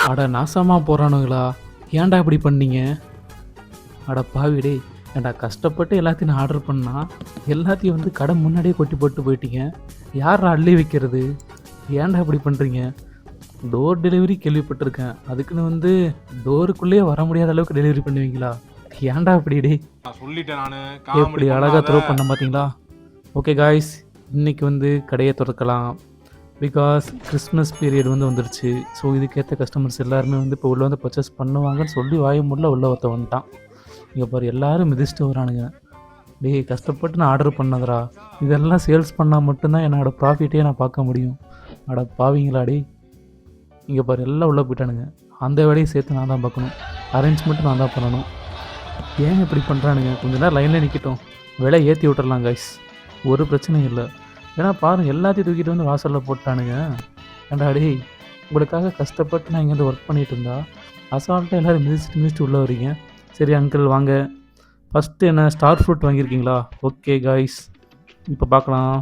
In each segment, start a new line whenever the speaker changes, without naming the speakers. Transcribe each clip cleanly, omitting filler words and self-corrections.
அட நாசமாக போகிறானுங்களா, ஏன்டா இப்படி பண்ணீங்க? அட பாவிடே, ஏன்டா கஷ்டப்பட்டு எல்லாத்தையும் நான் ஆர்டர் பண்ணா எல்லாத்தையும் வந்து கடை முன்னாடியே கொட்டி போட்டு போயிட்டீங்க. யாரா அள்ளி வைக்கிறது? ஏன்டா இப்படி பண்ணுறீங்க? டோர் டெலிவரி கேள்விப்பட்டிருக்கேன், அதுக்குன்னு வந்து டோருக்குள்ளேயே வர முடியாத அளவுக்கு டெலிவரி பண்ணுவீங்களா? ஏன்டா இப்படி டே?
நான் சொல்லிட்டேன் நானு,
எப்படி
காமெடி
அழகாக த்ரோ
பண்ணாத.
பண்ண பார்த்தீங்களா? ஓகே காய்ஸ், இன்னைக்கு வந்து கடையை திறக்கலாம். பிகாஸ் கிறிஸ்மஸ் பீரியட் வந்து வந்துருச்சு. ஸோ இதுக்கேற்ற கஸ்டமர்ஸ் எல்லாருமே வந்து இப்போ உள்ளே வந்து பர்ச்சேஸ் பண்ணுவாங்கன்னு சொல்லி வாய முடியல உள்ள ஒருத்த வந்துட்டான். இங்கே பாரு, எல்லாரும் மிதிச்சுட்டு வரானுங்க. டேய், கஷ்டப்பட்டு நான் ஆர்டர் பண்ணதுடா, இதெல்லாம் சேல்ஸ் பண்ணால் மட்டும்தான் என்னோட ப்ராஃபிட்டே நான் பார்க்க முடியும். அட பாவீங்களா டேய். இங்கே பாரு, எல்லாம் உள்ளே போயிட்டானுங்க. அந்த வேலையை சேர்த்து நான் தான் பார்க்கணும், அரேஞ்ச்மெண்ட்டு நான் தான் பண்ணணும். ஏன் இப்படி பண்ணுறானுங்க? கொஞ்ச நேரம் லைனில் நிற்கட்டும், விலை ஏற்றி விட்டுறலாம் கைஸ், ஒரு பிரச்சனையும் இல்லை. ஏன்னா பாருங்கள், எல்லாத்தையும் தூக்கிட்டு வந்து வாசலில் போட்டானுங்க. ஏன்டா டேய், உங்களுக்காக கஷ்டப்பட்டு நான் இங்கேருந்து ஒர்க் பண்ணிகிட்டு இருந்தா அசால்ட்டாக எல்லோரும் மிதிச்சுட்டு உள்ளே வரீங்க. சரி அங்கிள் வாங்க. ஃபஸ்ட்டு என்ன ஸ்டார் ஃப்ரூட் வாங்கியிருக்கீங்களா? ஓகே காய்ஸ், இப்போ பார்க்கலாம்.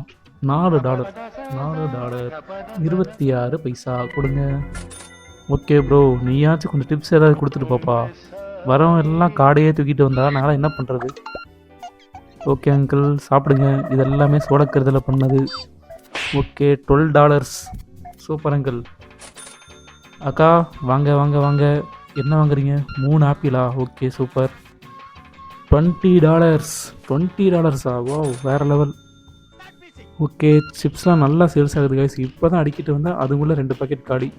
$4 $26 பைசா கொடுங்க. ஓகே ப்ரோ, நீயாச்சும் கொஞ்சம் டிப்ஸ் ஏதாவது கொடுத்துட்டு பாப்பா. வரவங்க எல்லாம் காடையே தூக்கிட்டு வந்தா நான் என்ன பண்ணுறது? ஓகே அங்கிள், சாப்பிடுங்க. இது எல்லாமே சோடக்கருதில் பண்ணது. ஓகே, $12. Super uncle. அக்கா வாங்க வாங்க வாங்க, என்ன வாங்குறீங்க? 3 ஆப்பிளா? Okay super. $20. வா, வேறு லெவல். ஓகே, சிப்ஸ்லாம் நல்லா சேல்ஸ் ஆகுது கைஸ். இப்போ தான் அடிக்கிட்டு வந்தால் அதுக்குள்ளே 2 பாக்கெட் காலி.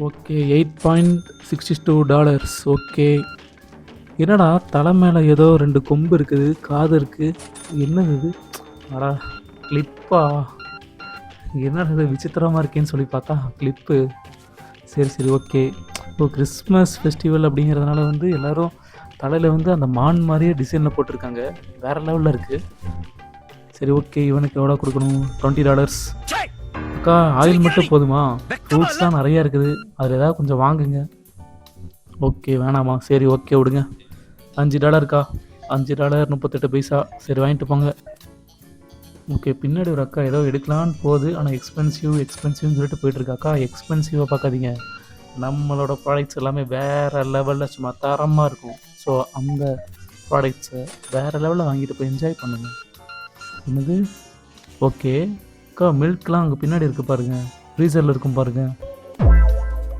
ஓகே, $8.62. ஓகே, என்னடா தலை மேலே ஏதோ 2 கொம்பு இருக்குது, காது இருக்குது, என்னது இது? அடா கிளிப்பா, என்னடா இது விசித்திரமாக இருக்கேன்னு சொல்லி பார்த்தா கிளிப்பு. சரி ஓகே. இப்போ கிறிஸ்மஸ் ஃபெஸ்டிவல் அப்படிங்கிறதுனால வந்து எல்லோரும் தலையில் வந்து அந்த மான் மாதிரியே டிசைனில் போட்டிருக்காங்க, வேறு லெவலில் இருக்குது. சரி ஓகே, இவனுக்கு எவ்வளோ கொடுக்கணும்? $20. அக்கா ஆயில் மட்டும் போதுமா? ஃப்ரூட்ஸ் தான் நிறையா இருக்குது, அதில் ஏதாவது கொஞ்சம் வாங்குங்க. ஓகே வேணாமா? சரி ஓகே விடுங்க. $5 $5 பைசா. சரி வாங்கிட்டு போங்க. ஓகே, பின்னாடி ஒரு அக்கா ஏதோ எடுக்கலான்னு போகுது, ஆனால் எக்ஸ்பென்சிவ்னு சொல்லிட்டு போயிட்டுருக்காக்கா. எக்ஸ்பென்சிவாக பார்க்காதீங்க, நம்மளோட ப்ராடக்ட்ஸ் எல்லாமே வேறு லெவலில் சும்மா தரமாக இருக்கும். ஸோ அந்த ப்ராடக்ட்ஸை வேறு லெவலில் வாங்கிட்டு போய் என்ஜாய் பண்ணுங்கள். என்னது? ஓகே அக்கா, மில்க்லாம் அங்கே பின்னாடி இருக்குது பாருங்கள், ஃப்ரீசரில் இருக்கும் பாருங்கள்.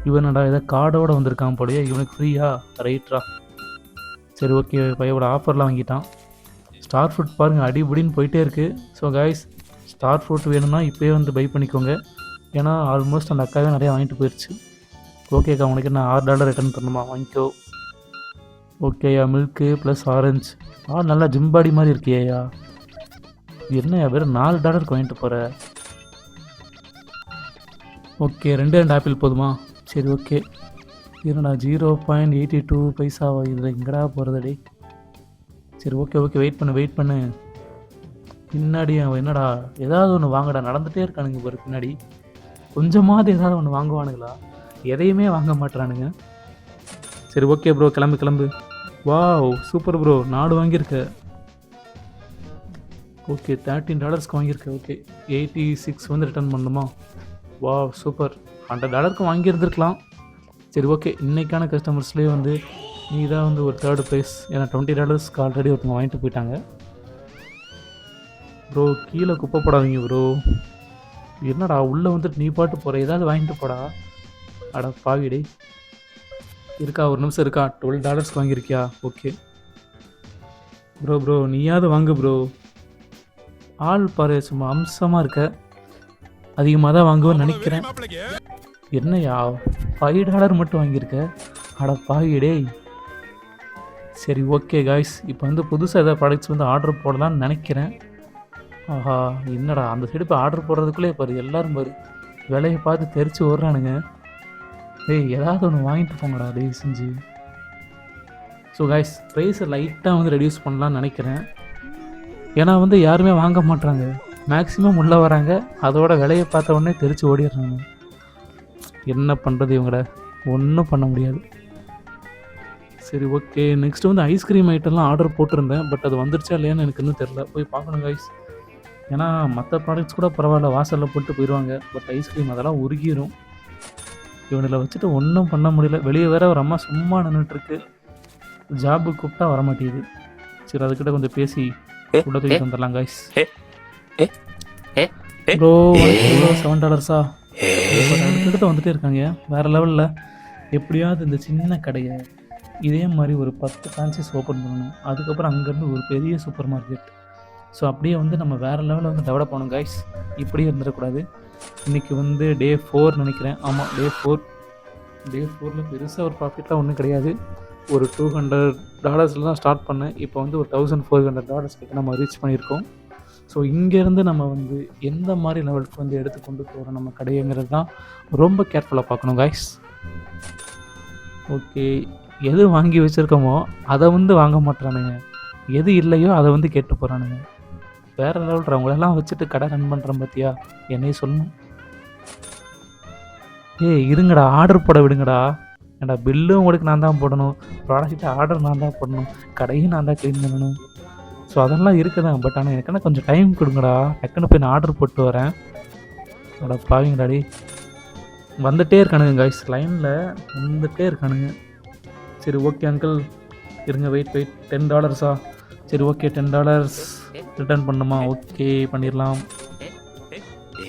இவனடா ஏதோ கார்டோடு வந்திருக்கான் போலையே, இவனுக்கு ஃப்ரீயா? ரைட்ரா. சரி ஓகே, பையோட ஆஃபர்லாம் வாங்கிட்டான். ஸ்டார் ஃப்ரூட் பாருங்கள், அடிபடின்னு போயிட்டே இருக்குது. ஸோ காய்ஸ், ஸ்டார் ஃப்ரூட் வேணும்னா இப்போயே வந்து பை பண்ணிக்கோங்க, ஏன்னா ஆல்மோஸ்ட் அந்த அக்காவே நிறையா வாங்கிட்டு போயிடுச்சு. ஓகேக்கா, உனக்கு என்ன $6 ரிட்டர்ன் பண்ணணுமா? வாங்கிக்கோ. ஓகேயா, மில்க்கு ப்ளஸ் ஆரஞ்சு. நல்லா ஜிம்பாடி மாதிரி இருக்கியா? என்னையா வெறும் $4 வாங்கிட்டு போகிற? ஓகே, 2 ஆப்பிள் போதுமா? சரி ஓகே. என்னடா 0.82 பைசாவா? இதில் எங்கடா போகிறதடி? சரி ஓகே வெயிட் பண்ணு. பின்னாடி அவன் என்னடா ஏதாவது ஒன்று வாங்கடா, நடந்துகிட்டே இருக்கானுங்க பாரு பின்னாடி. கொஞ்சமாவது ஏதாவது ஒன்று வாங்குவானுங்களா? எதையுமே வாங்க மாட்டுறானுங்க. சரி ஓகே ப்ரோ, கிளம்பு. வாவ் சூப்பர் ப்ரோ, 4 வாங்கியிருக்க. ஓகே, $13 வாங்கியிருக்க. ஓகே, 86 வந்து ரிட்டர்ன் பண்ணணுமா? Wow super, $100 வாங்கியிருந்துருக்கலாம். சரி ஓகே, இன்றைக்கான கஸ்டமர்ஸ்லேயே வந்து நீ தான் வந்து ஒரு 3rd ப்ரைஸ். ஏன்னா $20 ஆல்ரெடி ஒருத்தவங்க வாங்கிட்டு போயிட்டாங்க. ப்ரோ கீழே குப்பை போடாதீங்க ப்ரோ. என்னடா உள்ளே வந்துட்டு நீ பாட்டு போகிற, ஏதாவது வாங்கிட்டு போடா. அட பாவிடே. இருக்கா, ஒரு நிமிஷம் இருக்கா? $12 வாங்கியிருக்கியா? ஓகே ப்ரோ நீயாவது வாங்கு ப்ரோ. ஆள் பாரு, சும்மா அம்சமாக இருக்க. அதிகமாக தான் வாங்குவேன்னு நினைக்கிறேன். என்னையா $5 மட்டும் வாங்கியிருக்க? அட பாவிடே. சரி ஓகே காய்ஸ், இப்போ வந்து புதுசாக ஏதாவது ப்ராடக்ட்ஸ் வந்து ஆர்டர் போடலான்னு நினைக்கிறேன். ஆஹா, என்னடா அந்த சைடு இப்போ ஆர்டர் போடுறதுக்குள்ளே பாரு, எல்லோரும் பாரு விலையை பார்த்து தெரிச்சு ஓடுறானுங்க. டேய் ஏதாவது ஒன்று வாங்கிட்டு போங்கடா டேய் செஞ்சு. ஸோ காய்ஸ், ப்ரைஸை லைட்டாக வந்து ரெடியூஸ் பண்ணலான்னு நினைக்கிறேன். ஏன்னா வந்து யாருமே வாங்க மாட்றாங்க, மேக்ஸிமம் உள்ளே வராங்க, அதோட விலையை பார்த்த உடனே தெரிச்சு ஓடிடுறாங்க. என்ன பண்ணுறது இவங்கட? ஒன்றும் பண்ண முடியாது. சரி ஓகே, நெக்ஸ்ட்டு வந்து ஐஸ்கிரீம் ஐட்டம்லாம் ஆர்டர் போட்டிருந்தேன், பட் அது வந்துருச்சா இல்லையான்னு எனக்கு இன்னும் தெரில, போய் பார்க்கணும் கைஸ். ஏன்னா மற்ற ப்ராடக்ட்ஸ் கூட பரவாயில்ல, வாசலில் போட்டு போயிடுவாங்க, பட் ஐஸ்கிரீம் அதெல்லாம் உருகிரும். இவனில் வச்சுட்டு ஒன்றும் பண்ண முடியல. வெளியே வேற ஒரு அம்மா சும்மா நின்றுட்டுருக்கு. ஜாபுக்கு கூப்பிட்டா வர மாட்டேங்குது. சரி அதுக்கிட்ட கொஞ்சம் பேசி உள்ள தூக்கிட்டு வந்துடலாம் காய்ஸ். ப்ரோ $7 அதுக்கிட்ட வந்துட்டே இருக்காங்க. வேறு லெவலில் எப்படியாவது இந்த சின்ன கடையை இதே மாதிரி ஒரு 10 ஃப்ரான்ச்சைஸ் ஓப்பன் பண்ணணும். அதுக்கப்புறம் அங்கேருந்து ஒரு பெரிய சூப்பர் மார்க்கெட். ஸோ அப்படியே வந்து நம்ம வேறு லெவலில் வந்து டெவலப் பண்ணணும் காய்ஸ். இப்படியே இருந்துடக்கூடாது. இன்றைக்கி வந்து டே 4 நினைக்கிறேன். ஆமாம் டே 4. டே 4ல் பெருசாக ஒரு ப்ராஃபிட்லாம் ஒன்றும் கிடையாது. ஒரு $200 தான் ஸ்டார்ட் பண்ணேன். இப்போ வந்து ஒரு $1400 கிட்ட நம்ம ரீச் பண்ணியிருக்கோம். ஸோ இங்கேருந்து நம்ம வந்து எந்த மாதிரி லெவலுக்கு வந்து எடுத்து கொண்டு போகிறோம் நம்ம கடைங்கிறது தான் ரொம்ப கேர்ஃபுல்லாக பார்க்கணும் காய்ஸ். ஓகே, எது வாங்கி வச்சுருக்கோமோ அதை வந்து வாங்க மாட்டானுங்க, எது இல்லையோ அதை வந்து கேட்டு போகிறானுங்க. வேறு லெவல். அவங்களெல்லாம் வச்சுட்டு கடை ரன் பண்ணுறேன் பார்த்தியா, என்னையே சொல்லணும். இருங்கடா, ஆர்டர் போட விடுங்கடா. ஏன்டா பில்லும் உங்களுக்கு நான் தான் போடணும், ப்ராடக்ட்டு ஆர்டர் நான் தான் போடணும், கடையும் நான் தான் க்ளீன் பண்ணணும். ஸோ அதெல்லாம் இருக்குதான். பட் ஆனால் எனக்குன்னா கொஞ்சம் டைம் கொடுங்கடா, டக்குன்னு போய் நான் ஆர்டர் போட்டு வரேன். அட பாவீங்கடாடி, வந்துகிட்டே இருக்கானுங்க காய்ஸ், லைனில் வந்துகிட்டே இருக்கானுங்க. சரி ஓகே அங்கிள் இருங்க, வெயிட் $10. சரி ஓகே $10 ரிட்டர்ன் பண்ணுமா? ஓகே பண்ணிடலாம்.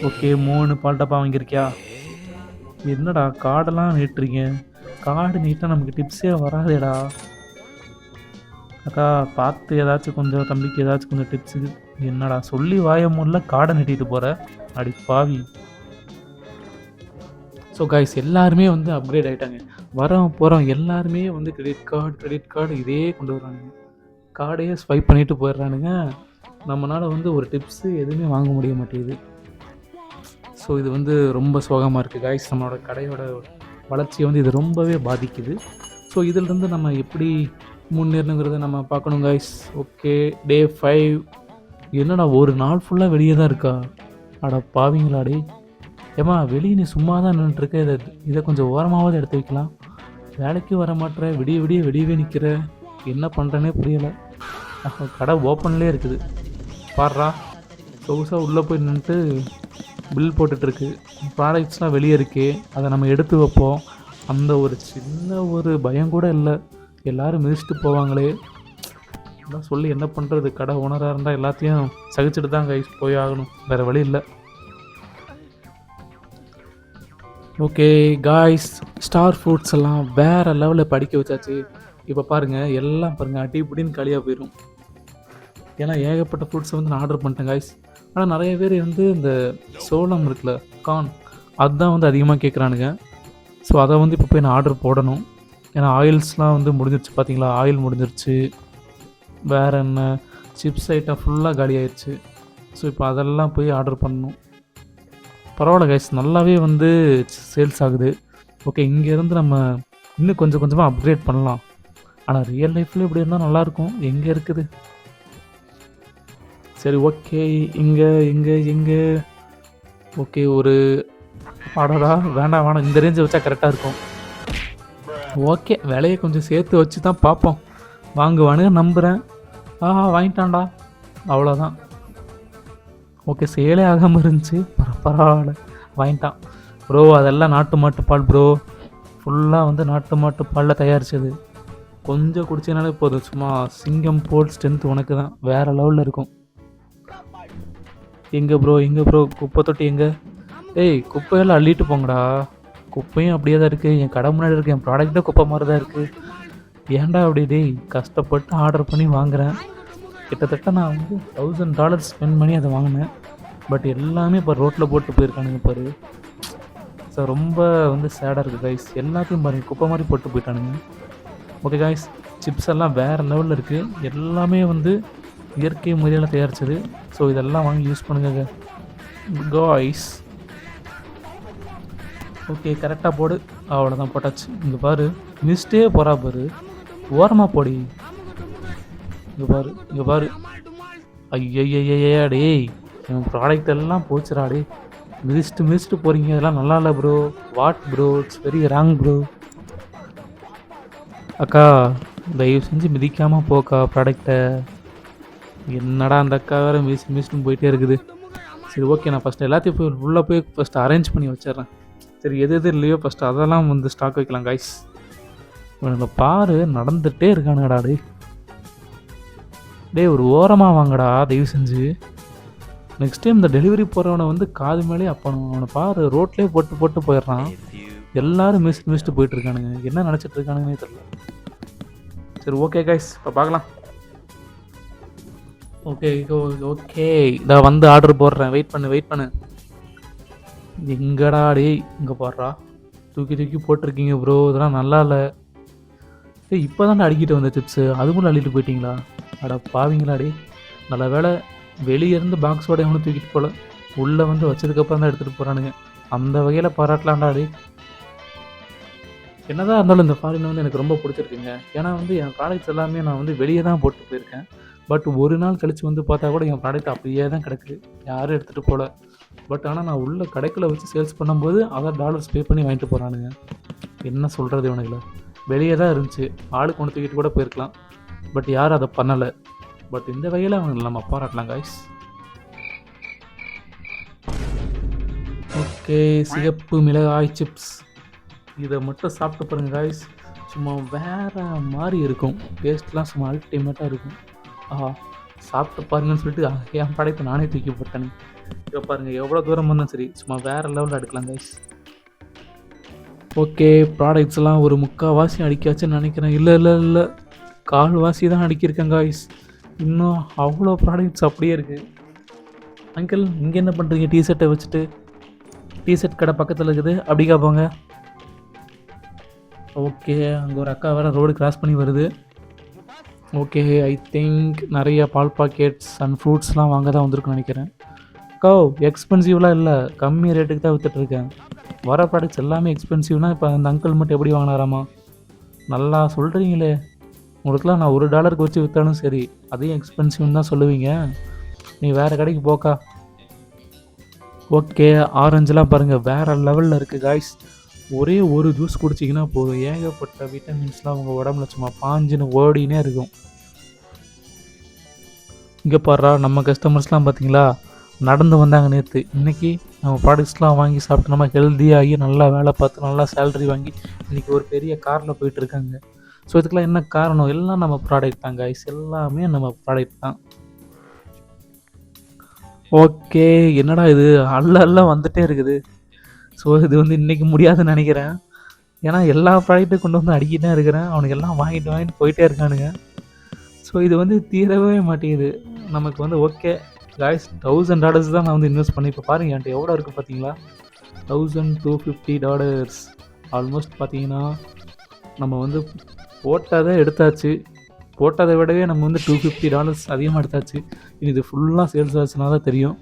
ஓகே 3 பால் டப்பா வாங்கியிருக்கியா? என்னடா கார்டெல்லாம் நீட்டுறீங்க? கார்டு நீட்டாக நமக்கு டிப்ஸே வராதேடா. அக்கா பார்த்து ஏதாச்சும் கொஞ்சம் தம்பிக்கு ஏதாச்சும் கொஞ்சம் டிப்ஸு. என்னடா சொல்லி வாய முடியல கார்டை நீட்டிட்டு போகிற, அடி பாவி. ஸோ காய்ஸ் எல்லாருமே வந்து அப்கிரேட் ஆகிட்டாங்க. போகிறோம் எல்லாருமே வந்து கிரெடிட் கார்டு இதே கொண்டு வர்றானுங்க. கார்டையே ஸ்வைப் பண்ணிவிட்டு போயிடுறானுங்க. நம்மளால் வந்து ஒரு டிப்ஸு எதுவுமே வாங்க முடிய மாட்டேங்குது. ஸோ இது வந்து ரொம்ப சோகமாக இருக்குது காய்ஸ். நம்மளோட கடையோட வளர்ச்சியை வந்து இது ரொம்பவே பாதிக்குது. ஸோ இதிலிருந்து நம்ம எப்படி முன்னேறணுங்கிறத நம்ம பார்க்கணும் காய்ஸ். ஓகே டே 5. என்னடா ஒரு நாள் ஃபுல்லாக வெளியே தான் இருக்கா? அட பாவீங்களாடே. ஏம்மா வெளியே நீ சும்மா தான் நின்றுட்டுருக்க, இதை கொஞ்சம் ஓரமாவது எடுத்து வைக்கலாம். வேலைக்கு வர மாட்டேற, வெளியவே நிற்கிற, என்ன பண்ணுறேன்னே புரியலை. கடை ஓப்பன்லேயே இருக்குது பாடுறா. சொகுசாக உள்ளே போய் நின்றுட்டு பில் போட்டுட்ருக்கு. ப்ராடக்ட்ஸ்லாம் வெளியே இருக்கே, அதை நம்ம எடுத்து வைப்போம். அந்த ஒரு சின்ன ஒரு பயம் கூட இல்லை. எல்லோரும் மிதிச்சுட்டு போவாங்களே அதான் சொல்லி என்ன பண்ணுறது. கடை ஓனராக இருந்தால் எல்லாத்தையும் சகிச்சுட்டு தான் கைஸ் போய் ஆகணும், வேறு வழி இல்லை. ஓகே காய்ஸ், ஸ்டார் ஃப்ரூட்ஸ் எல்லாம் வேறு லெவலில் படிக்க வச்சாச்சு. இப்போ பாருங்கள் எல்லாம் பாருங்கள் அடிப்படின்னு காலியாக போயிடும். ஏன்னா ஏகப்பட்ட ஃப்ரூட்ஸை வந்து நான் ஆர்டர் பண்ணிட்டேன் காய்ஸ். ஆனால் நிறைய பேர் வந்து இந்த சோளம் இருக்குல்ல, கார்ன், அதுதான் வந்து அதிகமாக கேட்குறானுங்க. ஸோ அதை வந்து இப்போ போய் நான் ஆர்டர் போடணும். ஏன்னா ஆயில்ஸ்லாம் வந்து முடிஞ்சிருச்சு பார்த்தீங்களா, ஆயில் முடிஞ்சிருச்சு. வேறு என்ன சிப்ஸ் ஐட்டம் ஃபுல்லாக காலி ஆயிடுச்சு. ஸோ இப்போ அதெல்லாம் போய் ஆர்டர் பண்ணணும். பரவாயில்ல கைஸ், நல்லாவே வந்து சேல்ஸ் ஆகுது. ஓகே இங்கேருந்து நம்ம இன்னும் கொஞ்சம் கொஞ்சமாக அப்கிரேட் பண்ணலாம். ஆனால் ரியல் லைஃப்பில் இப்படி இருந்தால் நல்லாயிருக்கும். எங்கே இருக்குது? சரி ஓகே இங்கே ஓகே ஒரு பாடடா, வேண்டாம் இந்த ரேஞ்சை வச்சா கரெக்டாக இருக்கும். ஓகே விலையை கொஞ்சம் சேர்த்து வச்சு தான் பார்ப்போம். வாங்குவானுங்க நம்புகிறேன். வாங்கிட்டான்டா, அவ்வளோதான். ஓகே சேலே ஆகாமல் இருந்துச்சு, பரவாயில்ல வாங்கிட்டான். ப்ரோ அதெல்லாம் நாட்டு மாட்டு பால் ப்ரோ, ஃபுல்லாக வந்து நாட்டு மாட்டு பாலில் தயாரித்தது. கொஞ்சம் குடிச்சதுனாலே போதும், சும்மா சிங்கம் போல் ஸ்ட்ரென்த் உனக்கு தான், வேறு லெவலில் இருக்கும். எங்கே ப்ரோ குப்பை தொட்டி எங்கே? குப்பையெல்லாம் அள்ளிட்டு போங்கடா. குப்பையும் அப்படியே தான் இருக்குது, என் கடை முன்னாடி இருக்குது, என் ப்ராடக்ட்டே குப்பை மாதிரி தான் இருக்குது. ஏன்டா அப்படி கஷ்டப்பட்டு ஆர்டர் பண்ணி வாங்குகிறேன். கிட்டத்தட்ட நான் வந்து $1000 ஸ்பெண்ட் பண்ணி அதை வாங்கினேன். பட் எல்லாமே இப்போ ரோட்டில் போட்டு போயிருக்கானுங்க பாரு. ஸோ ரொம்ப வந்து சேடாக இருக்குது கைஸ். எல்லாத்தையும் பாருங்கள் குப்பை மாதிரி போட்டு போயிட்டானுங்க. ஓகே கைஸ், சிப்ஸ் எல்லாம் வேறு லெவலில் இருக்குது. எல்லாமே வந்து இயற்கை முறையில் தயாரிச்சது. ஸோ இதெல்லாம் வாங்கி யூஸ் பண்ணுங்க காய்ஸ். ஓகே கரெக்டாக போடு, அவ்வளோதான் போட்டாச்சு. இங்கே பாரு மிஸ்டே போகிறா பாரு, ஓரமாக போடி. இங்கே பாரு ஐயய்யா டேய், என் ப்ராடக்ட் எல்லாம் போச்சுடா டே. மிதிச்சுட்டு போகிறீங்க, இதெல்லாம் நல்லா இல்லை bro. What bro, it's very wrong bro. அக்கா தயவு செஞ்சு மிதிக்காமல் போக்கா ப்ராடக்டை. என்னடா அந்த அக்கா வேறு மிதிச்சுட்டு போயிட்டே இருக்குது. சரி ஓகே, நான் ஃபஸ்ட்டு எல்லாத்தையும் உள்ளே போய் ஃபஸ்ட்டு அரேஞ்ச் பண்ணி வச்சிட்றேன். சரி எது எது இல்லையோ ஃபஸ்ட்டு அதெல்லாம் வந்து ஸ்டாக் வைக்கலாம் கைஸ். இவனுங்களை பாரு நடந்துகிட்டே இருக்கானுங்கடா டேய் ஒரு ஓரமாக வாங்கடா தயவு செஞ்சு. நெக்ஸ்ட் டைம் இந்த டெலிவரி போகிறவனை வந்து காது மேலே அப்பணும். அவனை பாரு ரோட்லேயே போட்டு போட்டு போயிடுறான். எல்லாரும் மிஸ்ட்டு போயிட்டு இருக்கானுங்க. என்ன நினச்சிட்டு இருக்கானுங்கன்னே தெரியல. சரி ஓகே கைஸ் இப்போ பார்க்கலாம். ஓகே ஓகே இதை வந்து ஆர்டர் போடுறேன். வெயிட் பண்ணு. எங்கடா டேய் இங்கே போடுறா தூக்கி போட்டிருக்கீங்க ப்ரோ. இதெல்லாம் நல்லா இல்லை. டேய் இப்போ தானே அடிக்கிட்டு வந்த சிப்ஸு அதுக்குள்ள அள்ளிட்டு போயிட்டீங்களா? அட பாவீங்களா டே. நல்ல வேலை வெளியே இருந்து பாக்ஸோட எவனும் தூக்கிட்டு போகல. உள்ளே வந்து வச்சதுக்கப்புறம் தான் எடுத்துகிட்டு போகிறானுங்க. அந்த வகையில் பாராட்டலாம்டா டே. என்னதான் இருந்தாலும் இந்த ஃபாரின் வந்து எனக்கு ரொம்ப பிடிச்சிருக்குங்க. ஏன்னா வந்து என் ப்ராடக்ட்ஸ் எல்லாமே நான் வந்து வெளியே தான் போட்டு போயிருக்கேன். பட் ஒரு நாள் கழித்து வந்து பார்த்தா கூட என் ப்ராடக்ட் அப்படியே தான் கிடக்குது. யாரும் எடுத்துகிட்டு போகல. பட் ஆனால் நான் உள்ள கடைக்குள்ள வச்சு சேல்ஸ் பண்ணும்போது அதான் டாலர்ஸ் பே பண்ணி வாங்கிட்டு போகிறானுங்க. என்ன சொல்கிறது இவனுங்கள. வெளியே தான் இருந்துச்சு. ஆளுக்கு ஒன்று தூக்கிட்டு கூட போயிருக்கலாம். பட் யாரும் அதை பண்ணலை. பட் இந்த வகையில் அவங்களை நம்ம பாராட்டலாம் காய்ஸ். ஓகே சிகப்பு மிளகாய் சிப்ஸ் இதை மட்டும் சாப்பிட்டு பாருங்கள் காய்ஸ். சும்மா வேறு மாதிரி இருக்கும். டேஸ்ட்லாம் சும்மா அல்டிமேட்டாக இருக்கும். சாப்பிட்டு பாருங்கன்னு சொல்லிட்டு என் படைப்பை நானே தூக்கி போட்டேன். இப்போ பாருங்கள் எவ்வளோ தூரம் வந்தாலும் சரி சும்மா வேறு லெவலில் எடுக்கலாம் கைஸ். ஓகே ப்ராடக்ட்ஸ் எல்லாம் ஒரு முக்கால்வாசி அடிக்காச்சுன்னு நினைக்கிறேன். இல்லை கால்வாசி தான் அடிக்கிருக்கேன் காய்ஸ். இன்னும் அவ்வளோ ப்ராடக்ட்ஸ் அப்படியே இருக்குது. அங்கிள் இங்கே என்ன பண்ணுறீங்க? டிஷர்ட்டை வச்சுட்டு. டிஷர்ட் கடை பக்கத்தில் இருக்குது அப்படிக்கா போங்க. ஓகே அங்கே ஒரு அக்கா வேறு ரோடு கிராஸ் பண்ணி வருது. ஓகே ஐ திங்க் நிறைய பால் பாக்கெட்ஸ் அண்ட் ஃப்ரூட்ஸ்லாம் வாங்க தான் வந்திருக்குன்னு நினைக்கிறேன். அக்கா எக்ஸ்பென்சிவ்லாம் இல்லை, கம்மி ரேட்டுக்கு தான் விற்றுட்ருக்கேன். வர ப்ராடக்ட்ஸ் எல்லாமே எக்ஸ்பென்சிவ்னால் இப்போ அந்த அங்கிள் மட்டும் எப்படி வாங்கினாராமா? நல்லா சொல்கிறீங்களே. உங்களுக்குலாம் நான் $1 வச்சு விற்றாலும் சரி அதையும் எக்ஸ்பென்சிவ்னு தான் சொல்லுவீங்க. நீ வேறு கடைக்கு போக்கா. ஓகே ஆரஞ்செலாம் பாருங்கள் வேறு லெவலில் இருக்குது காய்ஸ். ஒரே ஒரு ஜூஸ் குடிச்சிங்கன்னா போதும் ஏகப்பட்ட விட்டமின்ஸ்லாம் உங்கள் உடம்புல சும்மா பாஞ்சுன்னு ஓடினே இருக்கும். இங்கே பாடுறா நம்ம கஸ்டமர்ஸ்லாம் பார்த்தீங்களா நடந்து வந்தாங்க நேற்று. இன்றைக்கி நம்ம ப்ராடக்ட்ஸ்லாம் வாங்கி சாப்பிட்டு நம்ம ஹெல்த்தியாகி நல்லா வேலை பார்த்து நல்லா சேலரி வாங்கி இன்றைக்கி ஒரு பெரிய காரில் போயிட்டுருக்காங்க. ஸோ இதுக்கெலாம் என்ன காரணம்? எல்லாம் நம்ம ப்ராடக்ட் தான் காய்ஸ். எல்லாமே நம்ம ப்ராடக்ட் தான். ஓகே என்னடா இது அல்ல வந்துகிட்டே இருக்குது. ஸோ இது வந்து இன்றைக்கி முடியாதுன்னு நினைக்கிறேன். ஏன்னா எல்லா ப்ராடக்ட்டும் கொண்டு வந்து அடிக்கிட்டு தான் இருக்கிறேன். அவனுக்கு எல்லாம் வாங்கிட்டு போயிட்டே இருக்கானுங்க. ஸோ இது வந்து தீரவே மாட்டேங்குது நமக்கு வந்து. ஓகே காய்ஸ் $1000 தான் நான் வந்து இன்வெஸ்ட் பண்ணி இப்போ பாருங்கள் என்கிட்ட எவ்வளோ இருக்குது பார்த்தீங்களா? $1250 ஆல்மோஸ்ட். பார்த்தீங்கன்னா நம்ம வந்து போட்டதை எடுத்தாச்சு. போட்டதை விடவே நம்ம வந்து $250 அதிகமாக எடுத்தாச்சு. இது ஃபுல்லாக சேல்ஸ் ஆச்சுன்னா தான் தெரியும்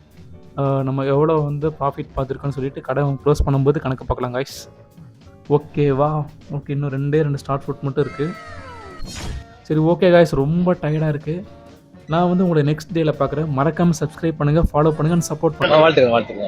நம்ம எவ்வளோ வந்து ப்ராஃபிட் பார்த்துருக்கோன்னு சொல்லிட்டு கடை க்ளோஸ் பண்ணும்போது கணக்கு பார்க்கலாம் காய்ஸ். ஓகேவா? ஓகே இன்னும் 2 ஸ்டார்ட் ஃபுட் மட்டும் இருக்குது. சரி ஓகே காய்ஸ் ரொம்ப டயர்டாக இருக்குது. நான் வந்து உங்களை நெக்ஸ்ட் டேயில் பார்க்குறேன். மறக்காமல் சப்ஸ்கிரைப் பண்ணுங்கள், ஃபாலோ பண்ணுங்கள், சப்போர்ட் பண்ணுங்கள்.
வாழ்த்துங்க.